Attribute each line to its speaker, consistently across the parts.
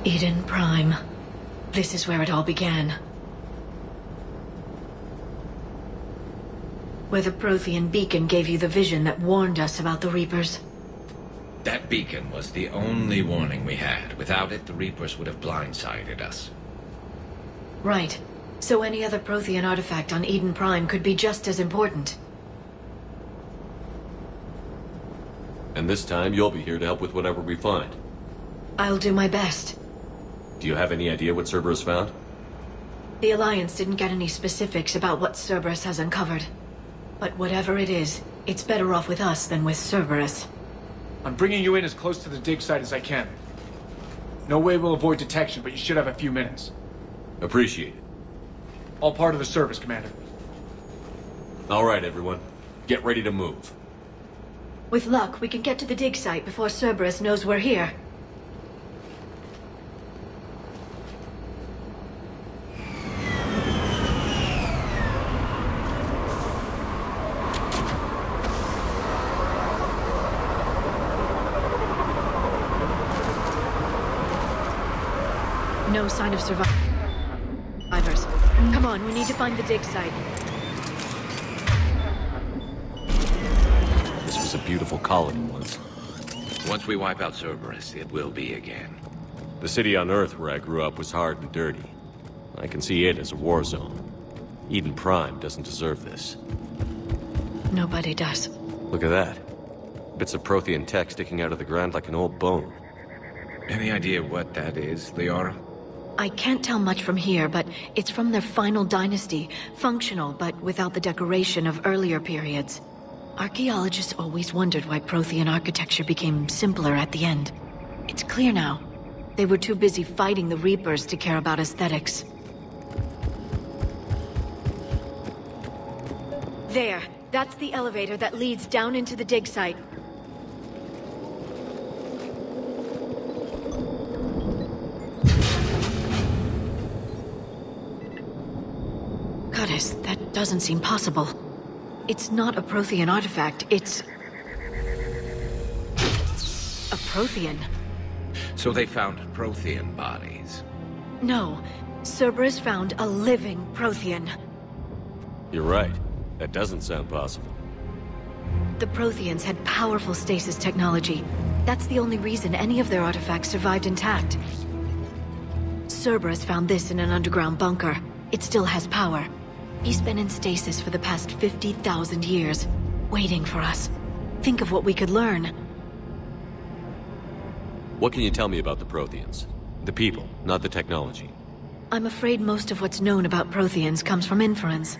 Speaker 1: Eden Prime. This is where it all began. Where the Prothean beacon gave you the vision that warned us about the Reapers.
Speaker 2: That beacon was the only warning we had. Without it, the Reapers would have blindsided us.
Speaker 1: Right. So any other Prothean artifact on Eden Prime could be just as important.
Speaker 3: And this time, you'll be here to help with whatever we find.
Speaker 1: I'll do my best.
Speaker 3: Do you have any idea what Cerberus found?
Speaker 1: The Alliance didn't get any specifics about what Cerberus has uncovered. But whatever it is, it's better off with us than with Cerberus.
Speaker 4: I'm bringing you in as close to the dig site as I can. No way we'll avoid detection, but you should have a few minutes.
Speaker 3: Appreciate it.
Speaker 4: All part of the service, Commander.
Speaker 3: All right, everyone. Get ready to move.
Speaker 1: With luck, we can get to the dig site before Cerberus knows we're here. No sign of survivors. Come on, we need to find the dig site.
Speaker 3: This was a beautiful colony once.
Speaker 2: Once we wipe out Cerberus, it will be again.
Speaker 3: The city on Earth where I grew up was hard and dirty. I can see it as a war zone. Eden Prime doesn't deserve this.
Speaker 1: Nobody does.
Speaker 3: Look at that. Bits of Prothean tech sticking out of the ground like an old bone.
Speaker 2: Any idea what that is, Liara?
Speaker 1: I can't tell much from here, but it's from their final dynasty. Functional, but without the decoration of earlier periods. Archaeologists always wondered why Prothean architecture became simpler at the end. It's clear now. They were too busy fighting the Reapers to care about aesthetics. There. That's the elevator that leads down into the dig site. Goddess, that doesn't seem possible. It's not a Prothean artifact, it's... a Prothean.
Speaker 2: So they found Prothean bodies.
Speaker 1: No. Cerberus found a living Prothean.
Speaker 3: You're right. That doesn't sound possible.
Speaker 1: The Protheans had powerful stasis technology. That's the only reason any of their artifacts survived intact. Cerberus found this in an underground bunker. It still has power. He's been in stasis for the past 50,000 years, waiting for us. Think of what we could learn.
Speaker 3: What can you tell me about the Protheans? The people, not the technology.
Speaker 1: I'm afraid most of what's known about Protheans comes from inference.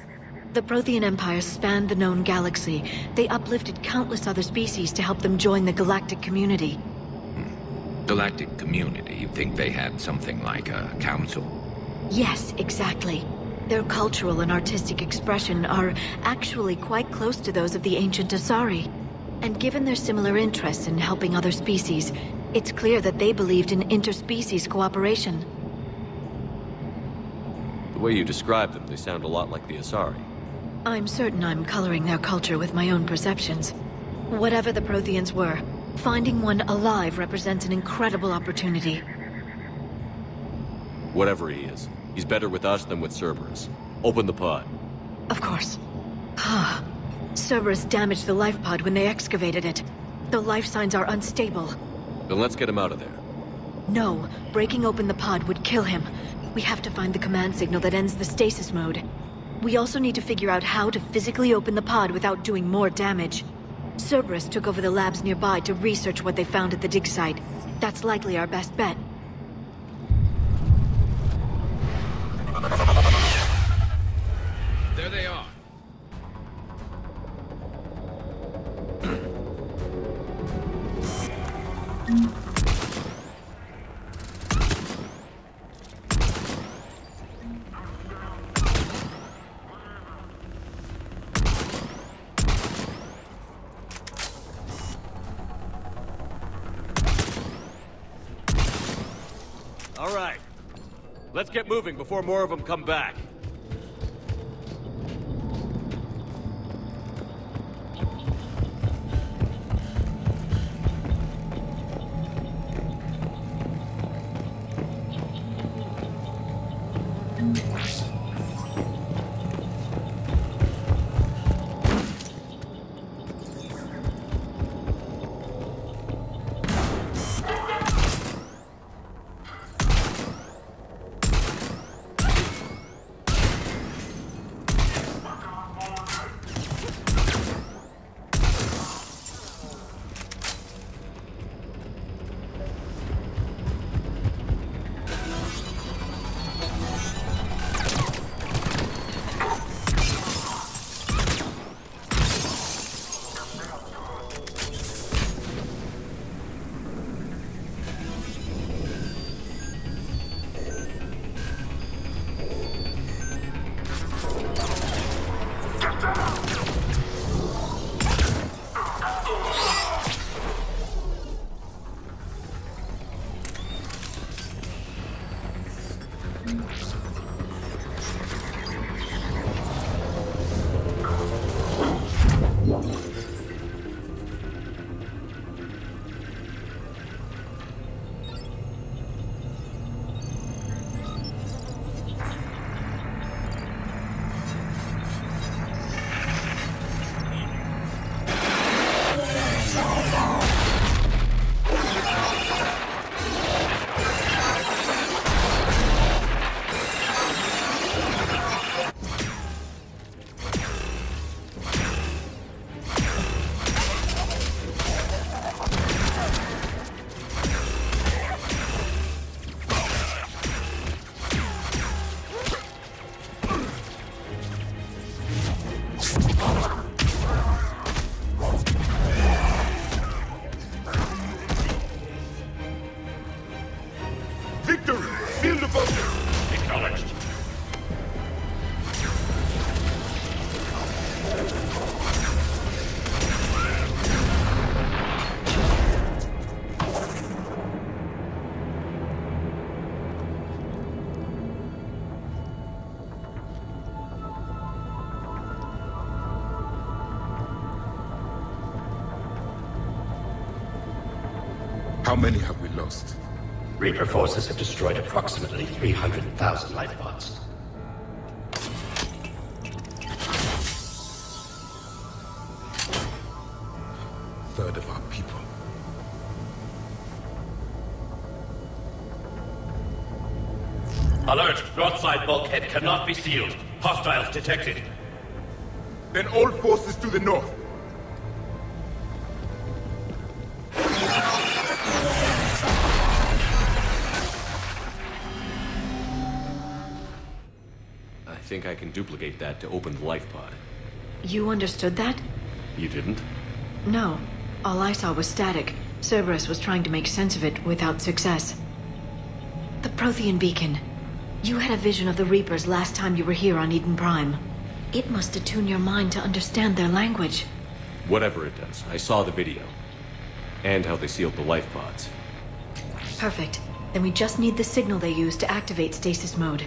Speaker 1: The Prothean Empire spanned the known galaxy. They uplifted countless other species to help them join the galactic community.
Speaker 2: Galactic community? You think they had something like a council?
Speaker 1: Yes, exactly. Their cultural and artistic expression are actually quite close to those of the ancient Asari. And given their similar interests in helping other species, it's clear that they believed in interspecies cooperation.
Speaker 3: The way you describe them, they sound a lot like the Asari.
Speaker 1: I'm certain I'm coloring their culture with my own perceptions. Whatever the Protheans were, finding one alive represents an incredible opportunity.
Speaker 3: Whatever he is, he's better with us than with Cerberus. Open the pod.
Speaker 1: Of course. Cerberus damaged the life pod when they excavated it. The life signs are unstable.
Speaker 3: Then let's get him out of there.
Speaker 1: No, breaking open the pod would kill him. We have to find the command signal that ends the stasis mode. We also need to figure out how to physically open the pod without doing more damage. Cerberus took over the labs nearby to research what they found at the dig site. That's likely our best bet.
Speaker 2: There they are.
Speaker 3: All right. Let's get moving before more of them come back.
Speaker 5: How many have we lost?
Speaker 6: Reaper forces have destroyed approximately 300,000 life pods.
Speaker 5: Third of our people.
Speaker 6: Alert! Broadside bulkhead cannot be sealed. Hostiles detected.
Speaker 5: Then all forces to the north.
Speaker 3: I think I can duplicate that to open the life pod.
Speaker 1: You understood that?
Speaker 3: You didn't?
Speaker 1: No. All I saw was static. Cerberus was trying to make sense of it without success. The Prothean beacon. You had a vision of the Reapers last time you were here on Eden Prime. It must attune your mind to understand their language.
Speaker 3: Whatever it does, I saw the video. And how they sealed the life pods.
Speaker 1: Perfect. Then we just need the signal they used to activate stasis mode.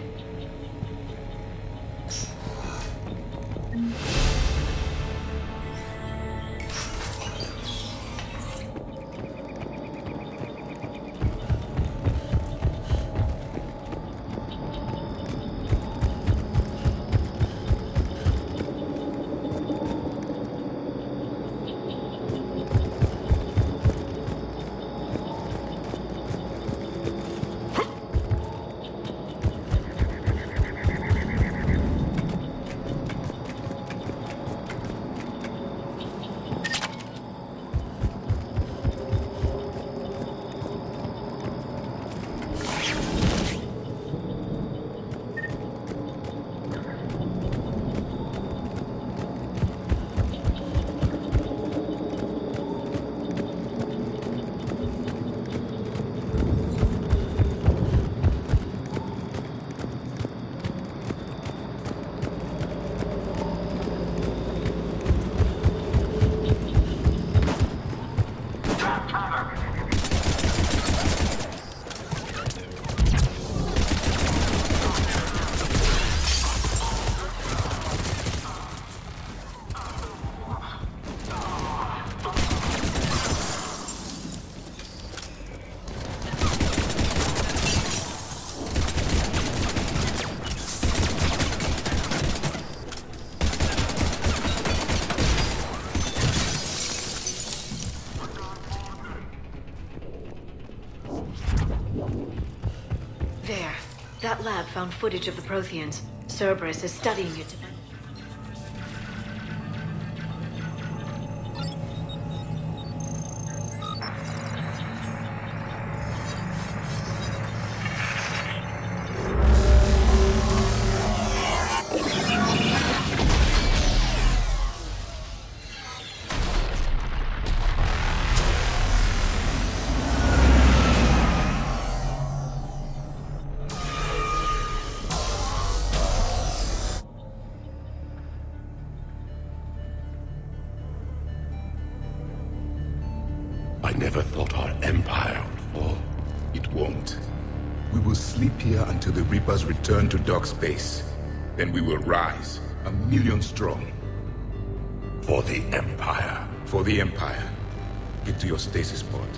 Speaker 1: That lab found footage of the Protheans. Cerberus is studying it to...
Speaker 5: I never thought our empire would fall. It won't. We will sleep here until the Reapers return to dock space. Then we will rise, 1,000,000 strong.
Speaker 6: For the Empire.
Speaker 5: For the Empire. Get to your stasis pod.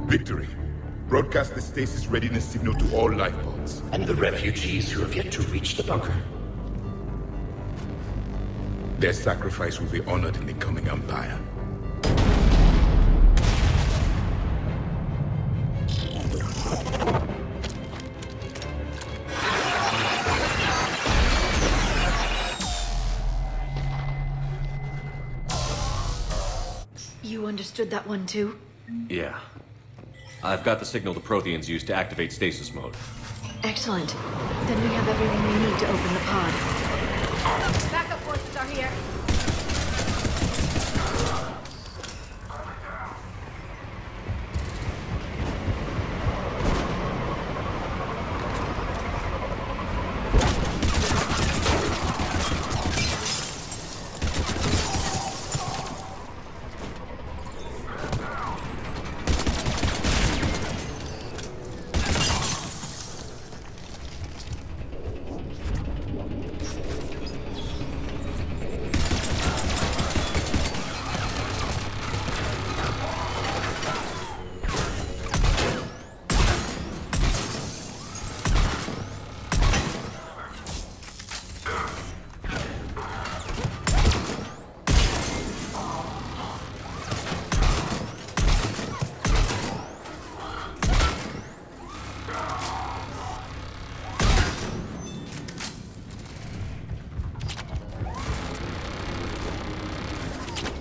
Speaker 5: Victory. Broadcast the stasis readiness signal to all life pods.
Speaker 6: And the refugees who have yet to reach the bunker.
Speaker 5: Their sacrifice will be honored in the coming Empire.
Speaker 1: You understood that one too?
Speaker 3: Yeah. I've got the signal the Protheans use to activate stasis mode.
Speaker 1: Excellent. Then we have everything we need to open the pod.
Speaker 7: Backup forces are here.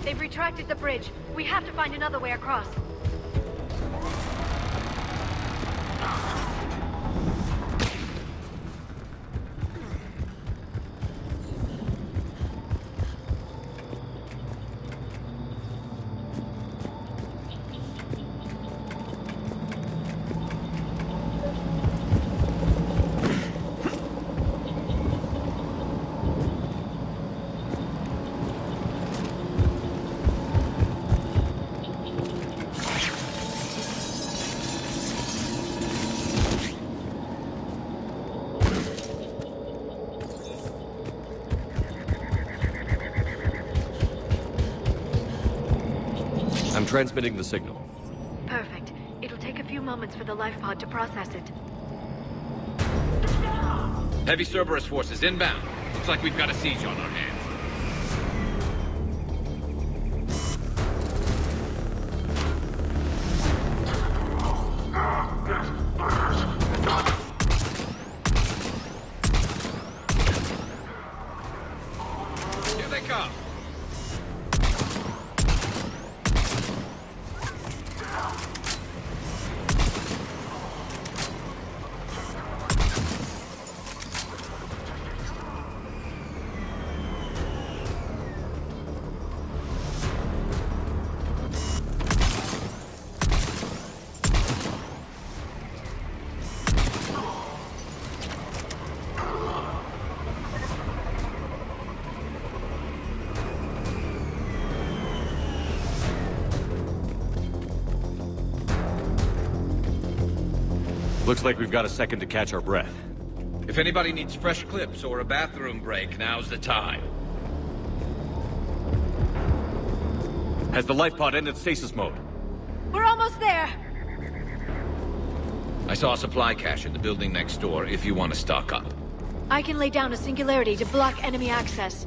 Speaker 7: They've retracted the bridge. We have to find another way across.
Speaker 3: I'm transmitting the signal.
Speaker 1: Perfect. It'll take a few moments for the life pod to process it.
Speaker 2: Heavy Cerberus forces inbound. Looks like we've got a siege on our hands. Here they come.
Speaker 3: Looks like we've got a second to catch our breath.
Speaker 2: If anybody needs fresh clips or a bathroom break, now's the time.
Speaker 3: Has the life pod ended stasis mode?
Speaker 7: We're almost there.
Speaker 2: I saw a supply cache in the building next door if you want to stock up.
Speaker 1: I can lay down a singularity to block enemy access.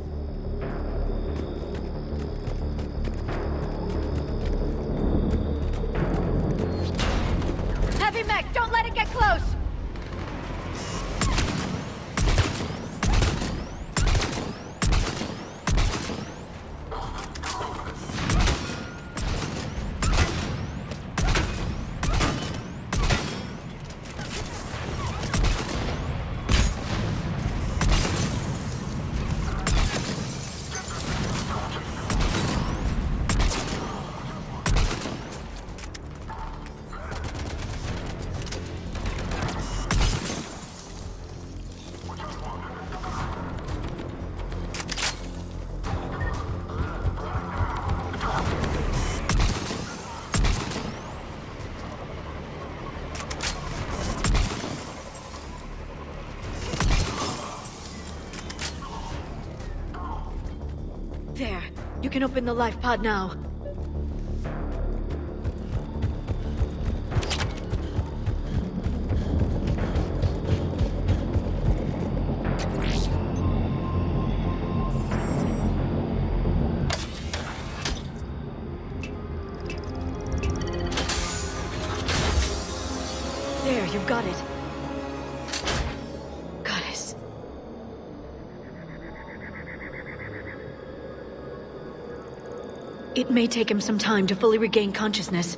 Speaker 7: Don't let it get close!
Speaker 1: There. You can open the life pod now. There, you've got it. Goddess. It may take him some time to fully regain consciousness.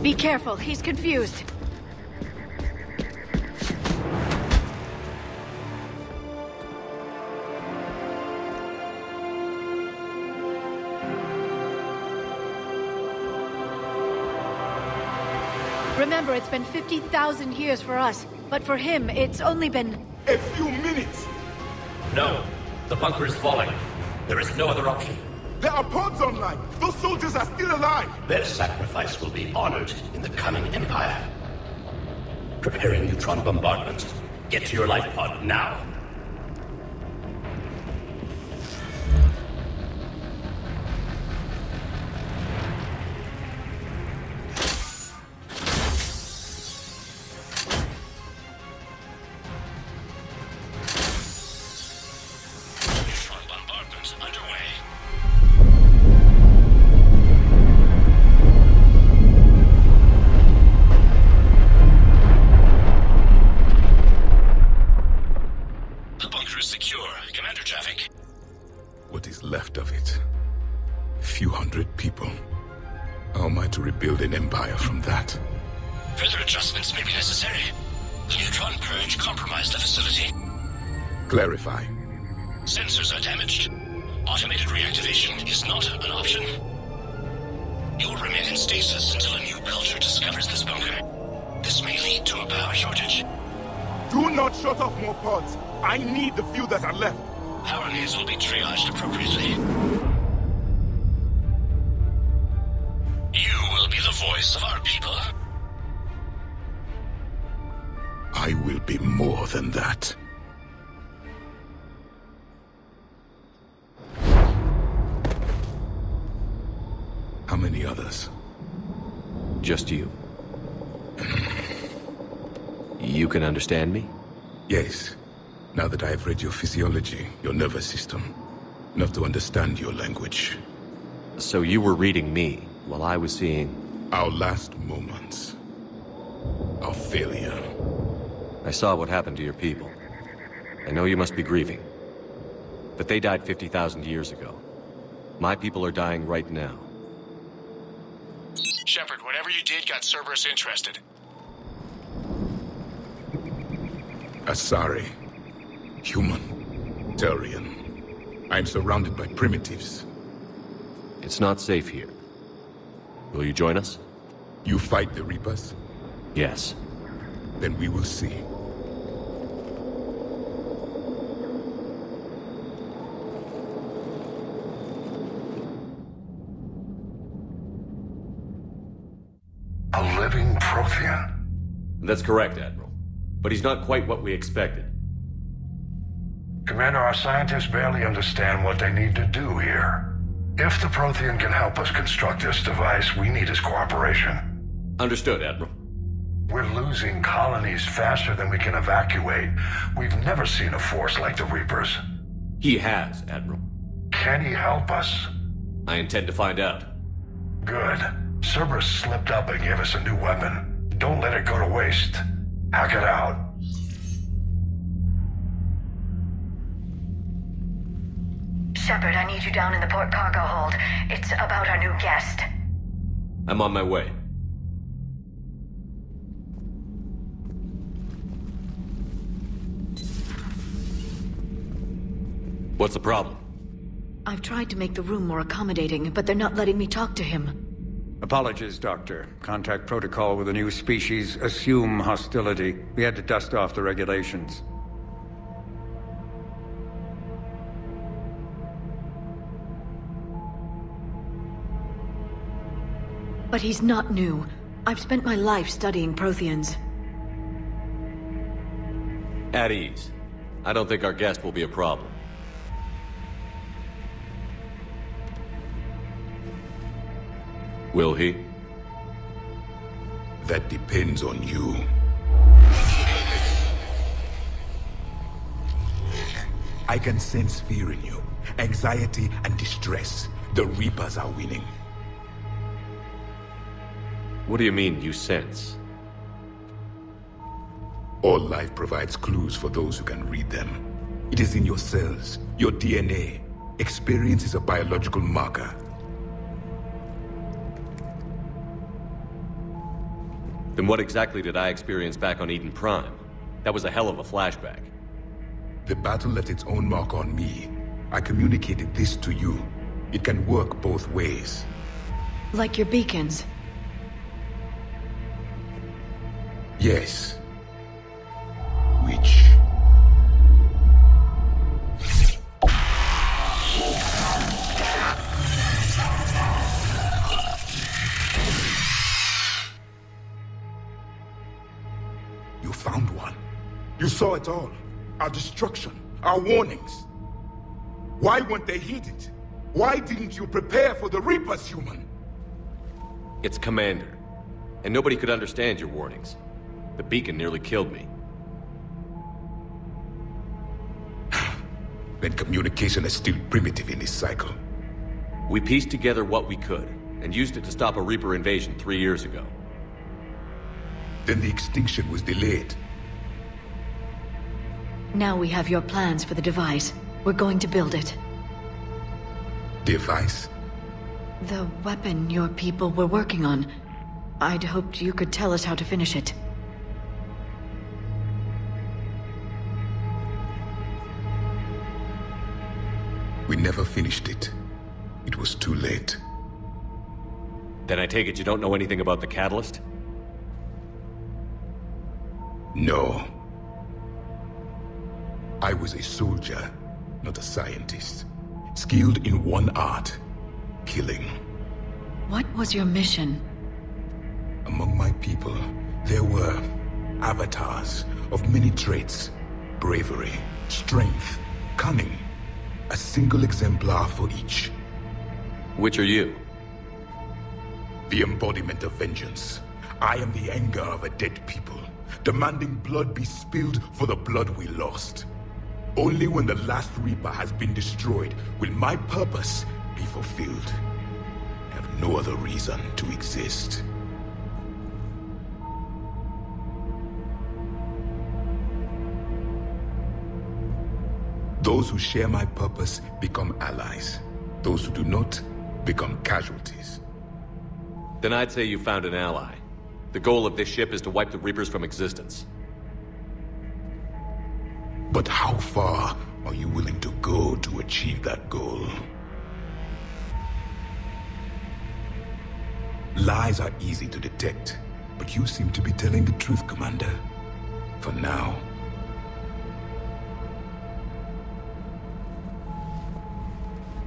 Speaker 1: Be careful, he's confused. Remember, it's been 50,000 years for us, but for him, it's only been...
Speaker 5: A few minutes!
Speaker 6: No. The bunker is falling. There is no other option.
Speaker 5: There are pods online! Those soldiers are still alive!
Speaker 6: Their sacrifice will be honored in the coming Empire. Preparing neutron bombardment. Get to your life pod now. Neutron bombardment underway.
Speaker 5: What is left of it? A few hundred people. How am I to rebuild an empire from that?
Speaker 6: Further adjustments may be necessary. The neutron purge compromised the facility.
Speaker 5: Clarify.
Speaker 6: Sensors are damaged. Automated reactivation is not an option. You'll remain in stasis until a new culture discovers this bunker. This may lead to a power shortage.
Speaker 5: Do not shut off more pods. I need the few that are left.
Speaker 6: Power needs will be triaged appropriately. You will be the voice of our people.
Speaker 5: I will be more than that. How many others?
Speaker 3: Just you. You can understand me?
Speaker 5: Yes. Now that I have read your physiology, your nervous system, enough to understand your language.
Speaker 3: So you were reading me, while I was seeing...
Speaker 5: Our last moments. Our failure.
Speaker 3: I saw what happened to your people. I know you must be grieving. But they died 50,000 years ago. My people are dying right now.
Speaker 4: Shepard, whatever you did got Cerberus interested.
Speaker 5: Asari. Human. Turian. I'm surrounded by primitives.
Speaker 3: It's not safe here. Will you join us?
Speaker 5: You fight the Reapers?
Speaker 3: Yes.
Speaker 5: Then we will see.
Speaker 8: A living Prothean?
Speaker 3: That's correct, Admiral. But he's not quite what we expected.
Speaker 8: Commander, our scientists barely understand what they need to do here. If the Prothean can help us construct this device, we need his cooperation.
Speaker 3: Understood, Admiral.
Speaker 8: We're losing colonies faster than we can evacuate. We've never seen a force like the Reapers.
Speaker 3: He has, Admiral.
Speaker 8: Can he help us?
Speaker 3: I intend to find out.
Speaker 8: Good. Cerberus slipped up and gave us a new weapon. Don't let it go to waste. Hack it out.
Speaker 1: Shepard, I need you down in the port cargo hold. It's about our new guest.
Speaker 3: I'm on my way. What's the problem?
Speaker 1: I've tried to make the room more accommodating, but they're not letting me talk to him.
Speaker 9: Apologies, Doctor. Contact protocol with a new species. Assume hostility. We had to dust off the regulations.
Speaker 1: But he's not new. I've spent my life studying Protheans.
Speaker 3: At ease. I don't think our guest will be a problem. Will he?
Speaker 5: That depends on you. I can sense fear in you, anxiety and distress. The Reapers are winning.
Speaker 3: What do you mean, you sense?
Speaker 5: All life provides clues for those who can read them. It is in your cells, your DNA. Experience is a biological marker.
Speaker 3: Then what exactly did I experience back on Eden Prime? That was a hell of a flashback.
Speaker 5: The battle left its own mark on me. I communicated this to you. It can work both ways.
Speaker 1: Like your beacons.
Speaker 5: Yes. Which... You found one. You saw it all. Our destruction, our warnings. Why weren't they heeded? Why didn't you prepare for the Reapers, human?
Speaker 3: It's Commander. And nobody could understand your warnings. The beacon nearly killed me.
Speaker 5: Then communication is still primitive in this cycle.
Speaker 3: We pieced together what we could, and used it to stop a Reaper invasion 3 years ago.
Speaker 5: Then the extinction was delayed.
Speaker 1: Now we have your plans for the device. We're going to build it.
Speaker 5: Device?
Speaker 1: The weapon your people were working on. I'd hoped you could tell us how to finish it.
Speaker 5: We never finished it. It was too late.
Speaker 3: Then I take it you don't know anything about the catalyst?
Speaker 5: No. I was a soldier, not a scientist. Skilled in one art, killing.
Speaker 1: What was your mission?
Speaker 5: Among my people, there were avatars of many traits. Bravery, strength, cunning. A single exemplar for each.
Speaker 3: Which are you?
Speaker 5: The embodiment of vengeance. I am the anger of a dead people, demanding blood be spilled for the blood we lost. Only when the last Reaper has been destroyed will my purpose be fulfilled. I have no other reason to exist. Those who share my purpose become allies. Those who do not become casualties.
Speaker 3: Then I'd say you found an ally. The goal of this ship is to wipe the Reapers from existence.
Speaker 5: But how far are you willing to go to achieve that goal? Lies are easy to detect, but you seem to be telling the truth, Commander. For now.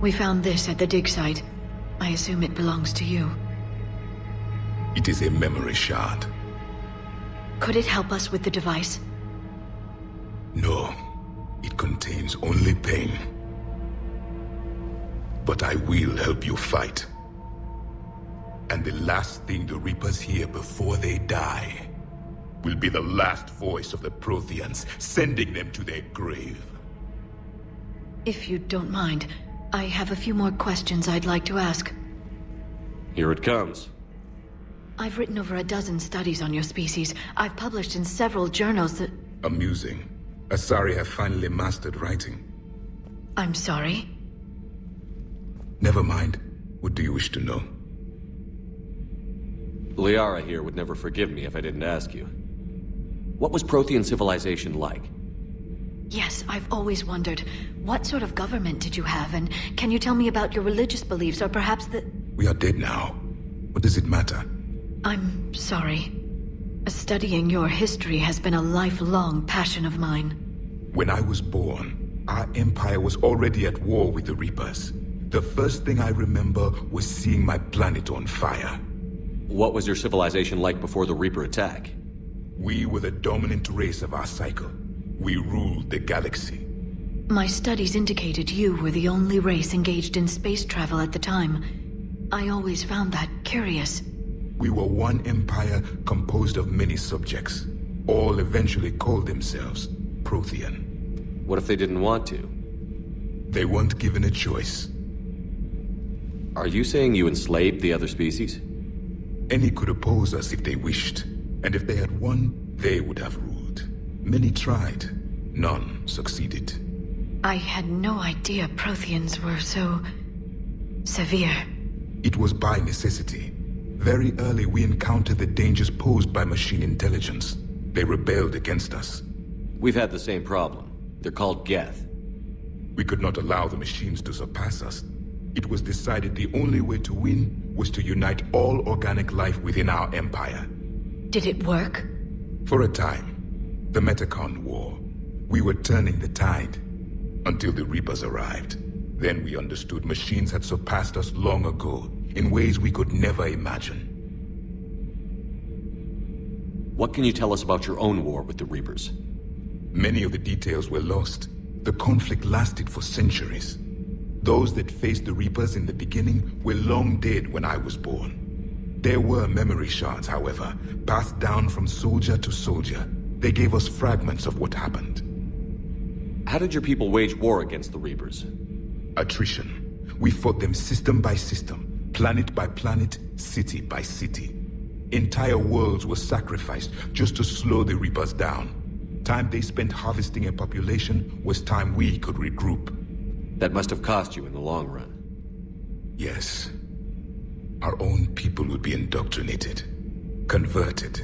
Speaker 1: We found this at the dig site. I assume it belongs to you.
Speaker 5: It is a memory shard.
Speaker 1: Could it help us with the device?
Speaker 5: No. It contains only pain. But I will help you fight. And the last thing the Reapers hear before they die will be the last voice of the Protheans, sending them to their grave.
Speaker 1: If you don't mind, I have a few more questions I'd like to ask.
Speaker 3: Here it comes.
Speaker 1: I've written over a dozen studies on your species. I've published in several journals that...
Speaker 5: Amusing. Asari have finally mastered writing.
Speaker 1: I'm sorry?
Speaker 5: Never mind. What do you wish to know?
Speaker 3: Liara here would never forgive me if I didn't ask you. What was Prothean civilization like?
Speaker 1: Yes, I've always wondered. What sort of government did you have, and can you tell me about your religious beliefs, or perhaps the...
Speaker 5: We are dead now. What does it matter?
Speaker 1: I'm sorry. Studying your history has been a lifelong passion of mine.
Speaker 5: When I was born, our empire was already at war with the Reapers. The first thing I remember was seeing my planet on fire.
Speaker 3: What was your civilization like before the Reaper attack?
Speaker 5: We were the dominant race of our cycle. We ruled the galaxy.
Speaker 1: My studies indicated you were the only race engaged in space travel at the time. I always found that curious.
Speaker 5: We were one empire composed of many subjects. All eventually called themselves Prothean.
Speaker 3: What if they didn't want to?
Speaker 5: They weren't given a choice.
Speaker 3: Are you saying you enslaved the other species?
Speaker 5: Any could oppose us if they wished. And if they had won, they would have ruled. Many tried. None succeeded.
Speaker 1: I had no idea Protheans were so... severe.
Speaker 5: It was by necessity. Very early we encountered the dangers posed by machine intelligence. They rebelled against us.
Speaker 3: We've had the same problem. They're called Geth.
Speaker 5: We could not allow the machines to surpass us. It was decided the only way to win was to unite all organic life within our empire.
Speaker 1: Did it work?
Speaker 5: For a time. The Metacon War. We were turning the tide. Until the Reapers arrived. Then we understood machines had surpassed us long ago, in ways we could never imagine.
Speaker 3: What can you tell us about your own war with the Reapers?
Speaker 5: Many of the details were lost. The conflict lasted for centuries. Those that faced the Reapers in the beginning were long dead when I was born. There were memory shards, however, passed down from soldier to soldier. They gave us fragments of what happened.
Speaker 3: How did your people wage war against the Reapers?
Speaker 5: Attrition. We fought them system by system, planet by planet, city by city. Entire worlds were sacrificed just to slow the Reapers down. Time they spent harvesting a population was time we could regroup.
Speaker 3: That must have cost you in the long run.
Speaker 5: Yes. Our own people would be indoctrinated, converted,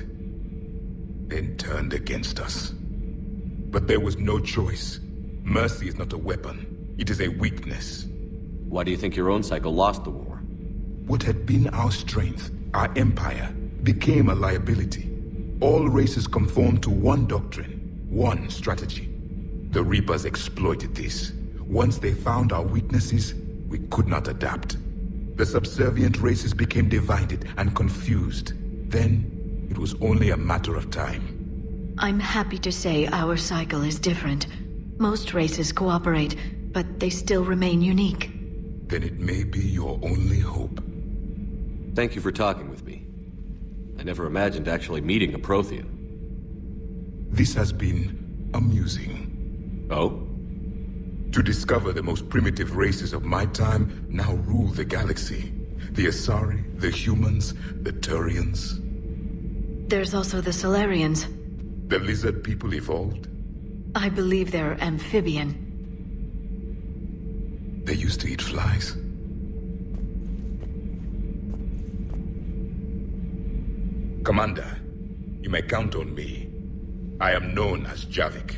Speaker 5: then turned against us. But there was no choice. Mercy is not a weapon. It is a weakness.
Speaker 3: Why do you think your own cycle lost the war?
Speaker 5: What had been our strength, our empire, became a liability. All races conformed to one doctrine, one strategy. The Reapers exploited this. Once they found our weaknesses, we could not adapt. The subservient races became divided and confused. Then, it was only a matter of time.
Speaker 1: I'm happy to say our cycle is different. Most races cooperate, but they still remain unique.
Speaker 5: Then it may be your only hope.
Speaker 3: Thank you for talking with me. I never imagined actually meeting a Prothean.
Speaker 5: This has been amusing.
Speaker 3: Oh?
Speaker 5: To discover the most primitive races of my time now rule the galaxy. The Asari, the humans, the Turians.
Speaker 1: There's also the Solarians.
Speaker 5: The lizard people evolved?
Speaker 1: I believe they're amphibian.
Speaker 5: They used to eat flies. Commander, you may count on me. I am known as Javik.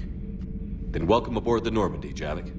Speaker 3: Then welcome aboard the Normandie, Javik.